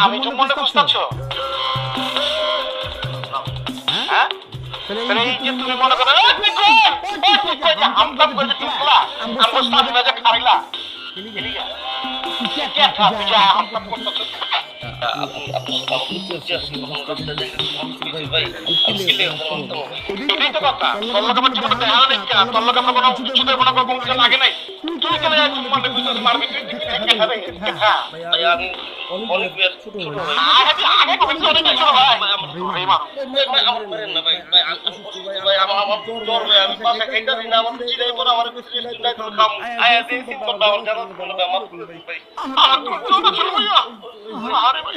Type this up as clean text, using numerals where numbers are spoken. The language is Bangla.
আমি জুম্মনে বুঝতেছ? হ্যাঁ তাহলে এই যে তুমি মনে করো তুই কই যে হামকাম করে টিকলা আমগো সামনে যে খাইলা কে যা হামকাম করতেছ? এটাই তো কথা, তোর লোক আমার জীবনে দেখা নেই, তোর লোক আমার কোনো উচ্চতার কোনো ভূমিকা লাগে নাই, তুই কেন মানে বুঝতে মারবি? তুই ভাই আমি অনেক ছোট আগে অনেক ছোট ভাই ভাই আমার জ্বর ভাই আমি পাশে খাইতে দিন আমার চিলাই পড়া আমার চিলাই তো খাম আয়া দিন চিন্তা আমার জানা কোনো আমার ভাই আমার ছোট ছোট ভাইয়া আরে ভাই